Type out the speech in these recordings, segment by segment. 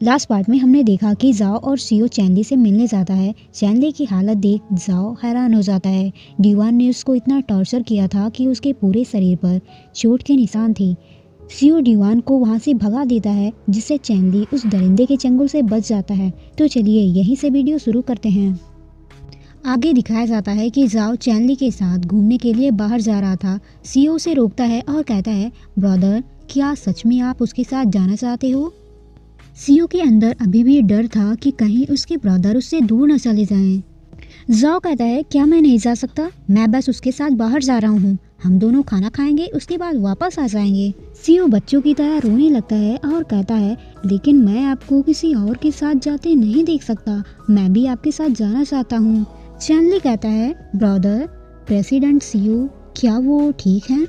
Last part में हमने देखा कि जाओ और सियो चैनली से मिलने जाता है। चैनली की हालत देख जाओ हैरान हो जाता है। डिवान ने उसको इतना टॉर्चर किया था कि उसके पूरे शरीर पर चोट के निशान थे। सियो डिवान को वहाँ से भगा देता है, जिससे चैनली उस दरिंदे के चंगुल से बच जाता है। तो चलिए यहीं से वीडियो शुरू करते हैं। आगे दिखाया जाता है कि जाओ चैनली के साथ घूमने के लिए बाहर जा रहा था। सियो उसे रोकता है और कहता है, ब्रदर क्या सच में आप उसके साथ जाना चाहते हो? सियो के अंदर अभी भी डर था कि कहीं उसके ब्रदर उससे दूर न चले जाएं। जाओ कहता है, क्या मैं नहीं जा सकता? मैं बस उसके साथ बाहर जा रहा हूँ। हम दोनों खाना खाएंगे, उसके बाद वापस आ जाएंगे। सियो बच्चों की तरह रोने लगता है और कहता है, लेकिन मैं आपको किसी और के साथ जाते नहीं देख सकता। मैं भी आपके साथ जाना चाहता हूँ। चैनली कहता है, ब्रदर प्रेसिडेंट सियो क्या वो ठीक हैं?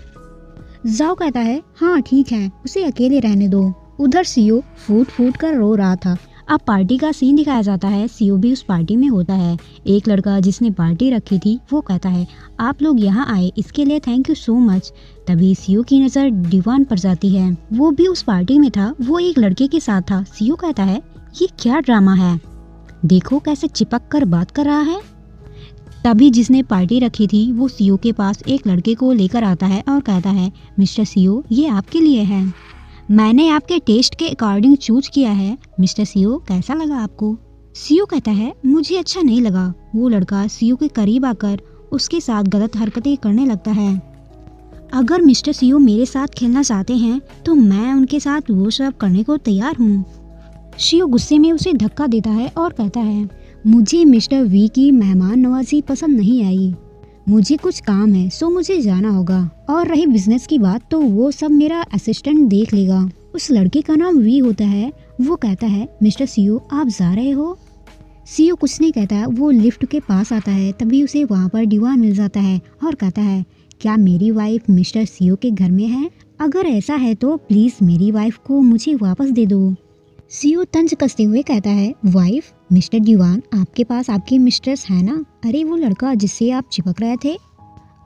जाओ कहता है, हाँ ठीक है, उसे अकेले रहने दो। उधर सियो फूट फूट कर रो रहा था। अब पार्टी का सीन दिखाया जाता है। सियो भी उस पार्टी में होता है। एक लड़का जिसने पार्टी रखी थी वो कहता है, आप लोग यहाँ आए इसके लिए थैंक यू सो मच। तभी सियो की नज़र डिवान पर जाती है। वो भी उस पार्टी में था। वो एक लड़के के साथ था। सियो कहता है, ये क्या ड्रामा है? देखो कैसे चिपक कर बात कर रहा है। तभी जिसने पार्टी रखी थी वो सियो के पास एक लड़के को लेकर आता है और कहता है, मिस्टर सियो ये आपके लिए है। मैंने आपके टेस्ट के अकॉर्डिंग चूज किया है। मिस्टर सियो कैसा लगा आपको? सियो कहता है, मुझे अच्छा नहीं लगा। वो लड़का सियो के करीब आकर उसके साथ गलत हरकतें करने लगता है। अगर मिस्टर सियो मेरे साथ खेलना चाहते हैं तो मैं उनके साथ वो सब करने को तैयार हूँ। सियो गुस्से में उसे धक्का देता है और कहता है, मुझे मिस्टर वी की मेहमान नवाजी पसंद नहीं आई। मुझे कुछ काम है सो मुझे जाना होगा। और रही बिजनेस की बात तो वो सब मेरा असिस्टेंट देख लेगा। उस लड़के का नाम वी होता है। वो कहता है, मिस्टर सियो आप जा रहे हो? सियो कुछ नहीं कहता। वो लिफ्ट के पास आता है। तभी उसे वहाँ पर डिवान मिल जाता है और कहता है, क्या मेरी वाइफ मिस्टर सियो के घर में है? अगर ऐसा है तो प्लीज़ मेरी वाइफ को मुझे वापस दे दो। सियो तंज कसते हुए कहता है, वाइफ? मिस्टर डिवान आपके पास आपकी मिस्ट्रेस है ना? अरे वो लड़का जिससे आप चिपक रहे थे।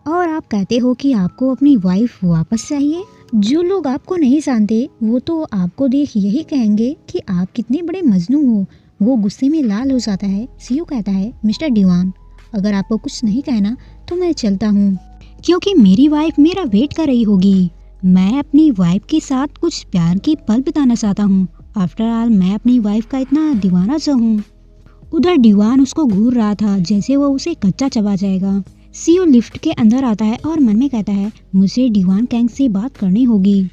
और आप कहते हो कि आपको अपनी वाइफ वापस चाहिए। जो लोग आपको नहीं जानते वो तो आपको देख यही कहेंगे कि आप कितने बड़े मजनू हो। वो गुस्से में लाल हो जाता है। सियो कहता है, मिस्टर डिवान अगर आपको कुछ नहीं कहना तो मैं चलता हूँ, क्योंकि मेरी वाइफ मेरा वेट कर रही होगी। मैं अपनी वाइफ के साथ कुछ प्यार की पल बिताना चाहता हूँ। आफ्टर ऑल मैं अपनी वाइफ का इतना दीवाना सा हूँ। उधर डिवान उसको घूर रहा था जैसे वो उसे कच्चा चबा जाएगा। सियो लिफ्ट के अंदर आता है और मन में कहता है, मुझे डिवान कैंग से बात करनी होगी।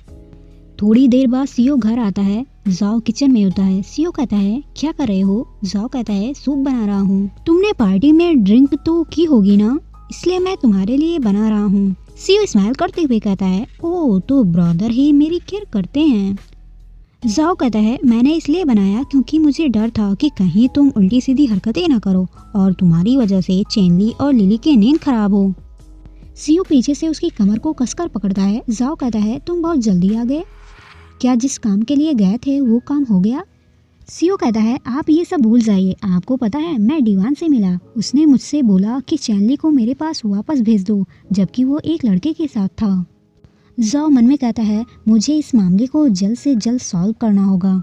थोड़ी देर बाद सियो घर आता है। जाओ किचन में होता है। सियो कहता है, क्या कर रहे हो? जाओ कहता है, सूप बना रहा हूँ। तुमने पार्टी में ड्रिंक तो की होगी ना, इसलिए मैं तुम्हारे लिए बना रहा हूँ। सियो स्माइल करते हुए कहता है, ओह तो ब्रदर ही मेरी केयर करते हैं। जाओ कहता है, मैंने इसलिए बनाया क्योंकि मुझे डर था कि कहीं तुम उल्टी सीधी हरकतें ना करो और तुम्हारी वजह से चैनली और लिली की नींद खराब हो। सियो पीछे से उसकी कमर को कसकर पकड़ता है। जाओ कहता है, तुम बहुत जल्दी आ गए। क्या जिस काम के लिए गए थे वो काम हो गया? सियो कहता है, आप ये सब भूल जाइए। आपको पता है मैं डिवान से मिला। उसने मुझसे बोला कि चैनली को मेरे पास वापस भेज दो, जबकि वो एक लड़के के साथ था। जाओ मन में कहता है, मुझे इस मामले को जल्द से जल्द सॉल्व करना होगा।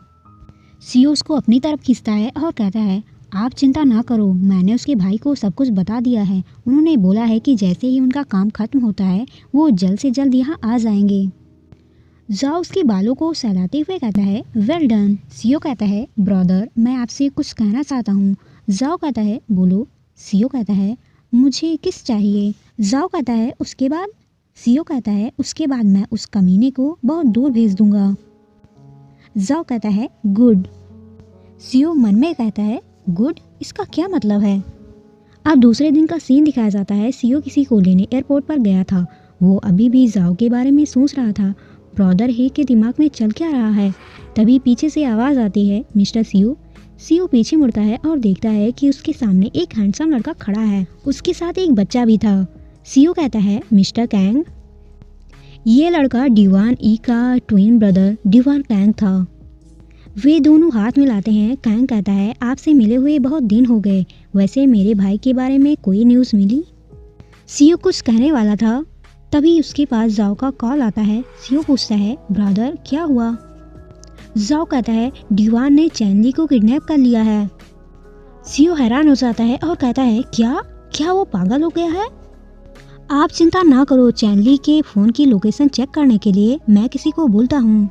सियो उसको अपनी तरफ खींचता है और कहता है, आप चिंता ना करो, मैंने उसके भाई को सब कुछ बता दिया है। उन्होंने बोला है कि जैसे ही उनका काम खत्म होता है वो जल्द से जल्द यहाँ आ जाएंगे। जाओ उसके बालों को सहलाते हुए कहता है, वेल डन। सियो कहता है, ब्रदर मैं आपसे कुछ कहना चाहता हूँ। जाओ कहता है, बोलो। सियो कहता है, मुझे किस चाहिए? जाओ कहता है, उसके बाद? सियो कहता है, उसके बाद मैं उस कमीने को बहुत दूर भेज दूंगा। जाओ कहता है, गुड। सियो मन में कहता है, गुड इसका क्या मतलब है? अब दूसरे दिन का सीन दिखाया जाता है। सियो किसी को लेने एयरपोर्ट पर गया था। वो अभी भी जाओ के बारे में सोच रहा था। ब्रदर ही के दिमाग में चल क्या रहा है? तभी पीछे से आवाज़ आती है, मिस्टर सियो। सियो पीछे मुड़ता है और देखता है कि उसके सामने एक हैंडसम लड़का खड़ा है। उसके साथ एक बच्चा भी था। सियो कहता है, मिस्टर कैंग। ये लड़का डिवान ई का ट्विन ब्रदर डिवान कैंग था। वे दोनों हाथ मिलाते हैं। कैंग कहता है, आपसे मिले हुए बहुत दिन हो गए। वैसे मेरे भाई के बारे में कोई न्यूज़ मिली? सियो कुछ कहने वाला था, तभी उसके पास जाओ का कॉल आता है। सियो पूछता है, ब्रदर क्या हुआ? जाओ कहता है डिवान ने चैनली को किडनैप कर लिया है। सीओ हैरान हो जाता है और कहता है क्या क्या वो पागल हो गया है? आप चिंता ना करो, चैनली के फ़ोन की लोकेशन चेक करने के लिए मैं किसी को बोलता हूँ।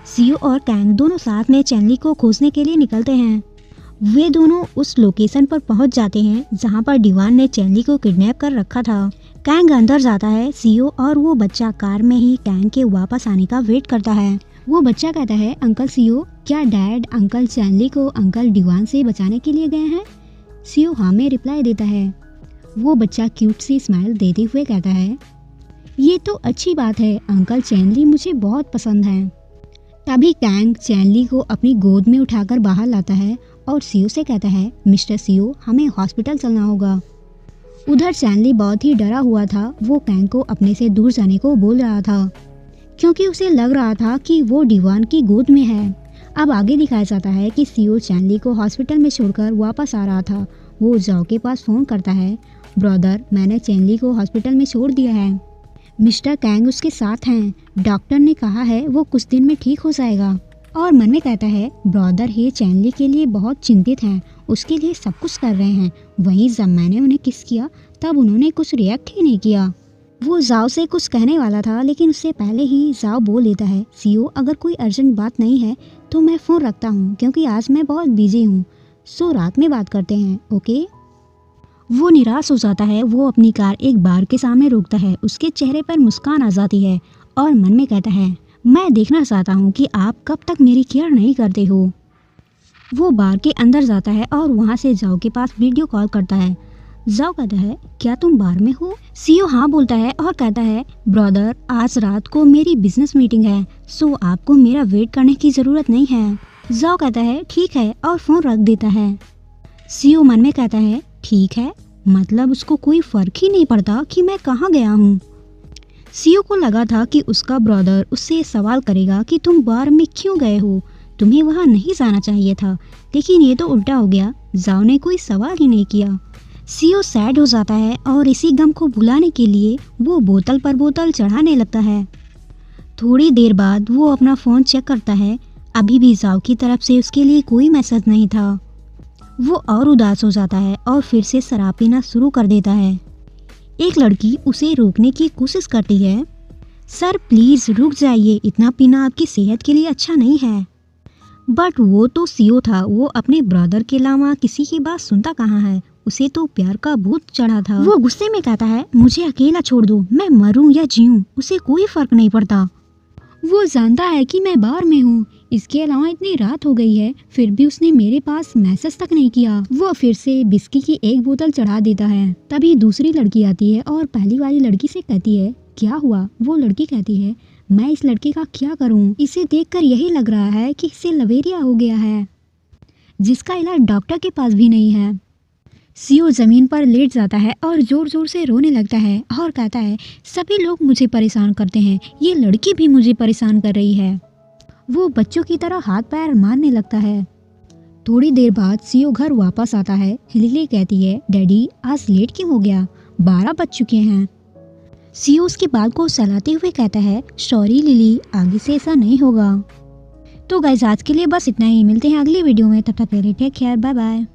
सीओ और कैंग दोनों साथ में चैनली को खोजने के लिए निकलते हैं। वे दोनों उस लोकेशन पर पहुंच जाते हैं जहां पर डिवान ने चैनली को किडनैप कर रखा था। कैंग अंदर जाता है। सीओ और वो बच्चा कार में ही कैंग के वापस आने का वेट करता है। वो बच्चा कहता है अंकल सीओ, क्या डैड अंकल चैनली को अंकल डिवान से बचाने के लिए गए हैं? सीओ हाँ में रिप्लाई देता है। वो बच्चा क्यूट सी स्माइल देते हुए कहता है ये तो अच्छी बात है, अंकल चैनली मुझे बहुत पसंद है। तभी कैंग चैनली को अपनी गोद में उठाकर बाहर लाता है और सीओ से कहता है मिस्टर सीओ, हमें हॉस्पिटल चलना होगा। उधर चैनली बहुत ही डरा हुआ था। वो कैंग को अपने से दूर जाने को बोल रहा था क्योंकि उसे लग रहा था कि वो डिवान की गोद में है। अब आगे दिखाया जाता है कि सीओ चैनली को हॉस्पिटल में छोड़कर वापस आ रहा था। वो जाओ के पास फ़ोन करता है, ब्रदर मैंने चैनली को हॉस्पिटल में छोड़ दिया है, मिस्टर कैंग उसके साथ हैं, डॉक्टर ने कहा है वो कुछ दिन में ठीक हो जाएगा। और मन में कहता है ब्रदर ये चैनली के लिए बहुत चिंतित हैं, उसके लिए सब कुछ कर रहे हैं। वहीं जब मैंने उन्हें किस किया तब उन्होंने कुछ रिएक्ट ही नहीं किया। वो जाओ से कुछ कहने वाला था लेकिन उससे पहले ही जाओ बोल देता है सीओ अगर कोई अर्जेंट बात नहीं है तो मैं फ़ोन रखता हूँ क्योंकि आज मैं बहुत बिजी हूँ, सो रात में बात करते हैं, ओके। वो निराश हो जाता है। वो अपनी कार एक बार के सामने रोकता है। उसके चेहरे पर मुस्कान आ जाती है और मन में कहता है मैं देखना चाहता हूँ कि आप कब तक मेरी केयर नहीं करते हो। वो बार के अंदर जाता है और वहाँ से जाओ के पास वीडियो कॉल करता है। जाओ कहता है क्या तुम बार में हो? सीओ हाँ बोलता है और कहता है ब्रदर आज रात को मेरी बिजनेस मीटिंग है, सो आपको मेरा वेट करने की ज़रूरत नहीं है। जाओ कहता है ठीक है और फ़ोन रख देता है। सीओ मन में कहता है ठीक है, मतलब उसको कोई फ़र्क ही नहीं पड़ता कि मैं कहाँ गया हूँ। सीओ को लगा था कि उसका ब्रदर उससे सवाल करेगा कि तुम बार में क्यों गए हो, तुम्हें वहाँ नहीं जाना चाहिए था, लेकिन ये तो उल्टा हो गया। जाओ ने कोई सवाल ही नहीं किया। सीओ सैड हो जाता है और इसी गम को भुलाने के लिए वो बोतल पर बोतल चढ़ाने लगता है। थोड़ी देर बाद वो अपना फ़ोन चेक करता है। अभी भी जाओ की तरफ से उसके लिए कोई मैसेज नहीं था। वो और उदास हो जाता है और फिर से शराब पीना शुरू कर देता है। एक लड़की उसे रोकने की कोशिश करती है। सर प्लीज़ रुक जाइए, इतना पीना आपकी सेहत के लिए अच्छा नहीं है। बट वो तो सीओ था, वो अपने ब्रदर के अलावा किसी की बात सुनता कहाँ है। उसे तो प्यार का भूत चढ़ा था। वो गुस्से में कहता है मुझे अकेला छोड़ दो, मैं मरूं या जीऊं उसे कोई फर्क नहीं पड़ता। वो जानता है कि मैं बार में हूँ, इसके अलावा इतनी रात हो गई है फिर भी उसने मेरे पास मैसेज तक नहीं किया। वो फिर से बिस्की की एक बोतल चढ़ा देता है। तभी दूसरी लड़की आती है और पहली वाली लड़की से कहती है क्या हुआ? वो लड़की कहती है मैं इस लड़के का क्या करूं? इसे देखकर यही लग रहा है कि इसे लवेरिया हो गया है जिसका इलाज डॉक्टर के पास भी नहीं है। सीओ ज़मीन पर लेट जाता है और ज़ोर ज़ोर से रोने लगता है और कहता है सभी लोग मुझे परेशान करते हैं, ये लड़की भी मुझे परेशान कर रही है। वो बच्चों की तरह हाथ पैर मारने लगता है। थोड़ी देर बाद सीओ घर वापस आता है। लिली कहती है डैडी आज लेट क्यों हो गया, 12 बज चुके हैं। सीओ उसके बाल को सहलाते हुए कहता है सॉरी लिली, आगे से ऐसा नहीं होगा। तो गाइस आज के लिए बस इतना ही, मिलते हैं अगली वीडियो में, तब तक के लिए टेक केयर, बाय बाय।